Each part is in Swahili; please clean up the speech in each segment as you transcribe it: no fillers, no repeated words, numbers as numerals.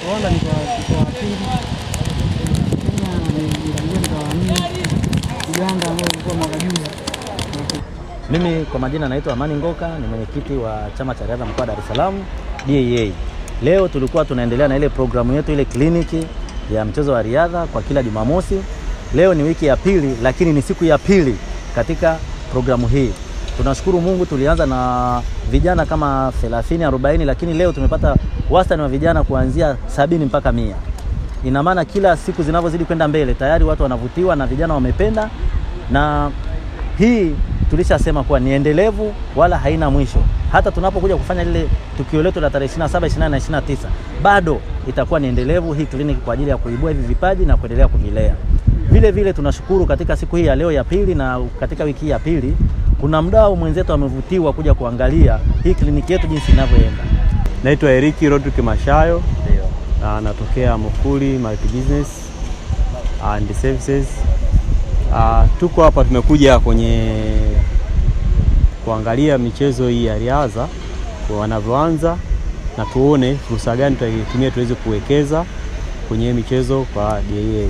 Rwanda ni kwa pili. Uganda ambao ulikuwa mwaka juzi. Mimi kwa majina naitwa Amani Ngoka, ni mwenyekiti wa chama cha riadha mkoa wa Dar es Salaam DAA. Leo tulikuwa tunaendelea na ile programu yetu, ile kliniki ya mchezo wa riadha kwa kila Jumamosi. Leo ni wiki ya pili, lakini ni siku ya pili katika programu hii. Tunashukuru Mungu, tulianza na vijana kama 30-40, lakini leo tumepata wastani wa vijana kuanzia 70 mpaka 100. Ina maana kila siku zinavyozidi kwenda mbele tayari watu wanavutiwa na vijana wamependa, na hii tulishasema kuwa ni endelevu wala haina mwisho. Hata tunapokuja kufanya lile tukio letu la tarehe 27, 28 na 29 bado itakuwa ni endelevu hii kliniki kwa ajili ya kuibua hivi vipaji na kuendelea kuvilea. Vile vile tunashukuru katika siku hii ya leo ya pili na katika wiki hii ya pili kuna mdau mwenzetu amevutiwa kuja kuangalia hii kliniki yetu jinsi inavyoenda. Naitwa Eriki Rodrick Mashayo. Na natokea Mufuli Multi Business and Services. Tuko hapa tumekuja kwenye kuangalia michezo hii ya riadha kwa wanavyoanza, na tuone fursa gani tutaitumia tuweze kuwekeza kwenye michezo kwa DAA.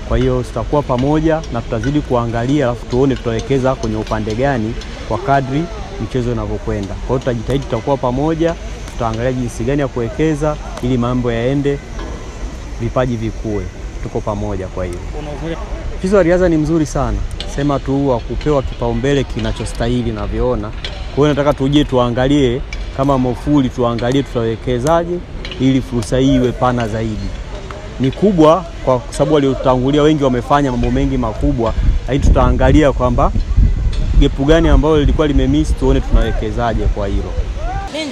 Kwa hiyo tutakuwa pamoja na tutazidi kuangalia, alafu tuone tutawekeza kwenye upande gani kwa kadri michezo inavyokwenda. Kwa hiyo tutajitahidi, tutakuwa pamoja, tutaangalia jinsi gani ya kuwekeza ili mambo yaende, vipaji vikue. Tuko pamoja. Kwa hiyo mchezo wa riadha ni mzuri sana, sema tu wa kupewa kipaumbele kinachostahili na viona. Kwa hiyo nataka tuje tuangalie kama Mufuli, tuangalie tutawekezaje ili fursa hii iwe pana zaidi. Ni kubwa kwa sababu waliotangulia wengi wamefanya mambo mengi makubwa, lakini tutaangalia kwamba gepu gani ambalo lilikuwa limemiss, tuone tunawekezaje kwa hilo.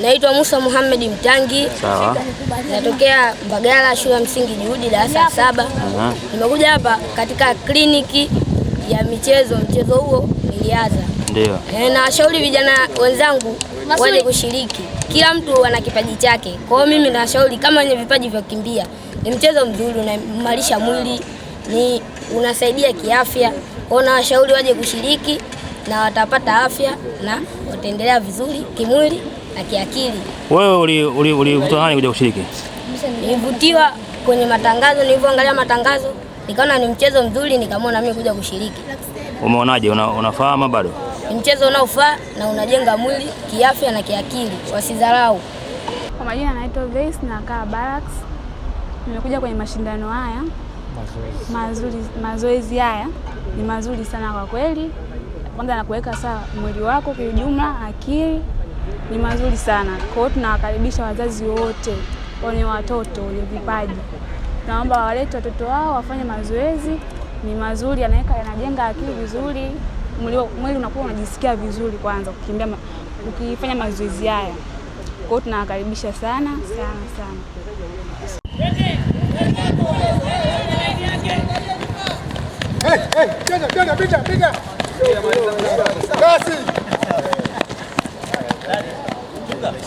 Naitwa Musa Muhammad Mtangi. Sawa. Natokea Mbagala, shule ya msingi Juhudi, darasa la 7. Nimekuja hapa katika kliniki ya michezo. Mchezo huo ni riadha. Ndio. Na washauri vijana wenzangu waje kushiriki. Kila mtu ana kipaji chake. Kwa hiyo mimi nawashauri kama wenye vipaji vya kukimbia, ni mchezo mzuri, unaimarisha mwili, ni unasaidia kiafya. Kwa hiyo nawashauri waje kushiriki na watapata afya na wataendelea vizuri kimwili na kiakili. Wewe ulivutiwa nani kuja kushiriki? Nilivutiwa kwenye matangazo, nilivyoangalia matangazo nikaona ni mchezo mzuri, nikaamua na mimi kuja kushiriki. Umeonaje? Unafahamu bado? Ni mchezo unaofaa na unajenga mwili kiafya na kiakili, wasidharau. Kwa majina naitwa Grace na kaa Barracks. Nimekuja kwenye mashindano haya. Mazoezi haya ni mazuri sana kwa kweli. Kwanza na kuweka sawa mwili wako kwa ujumla, akili ni mazuri sana. Kwa hiyo tunawakaribisha wazazi wote wenye watoto wenye vipaji. Naomba walete watoto wao wafanye mazoezi, ni mazuri, yanajenga akili vizuri, mwili unakuwa unajisikia vizuri kwanza kukimbia ukifanya mazoezi haya. Kwa hiyo tunawakaribisha sana sana sana. Hey, piga. Kasi.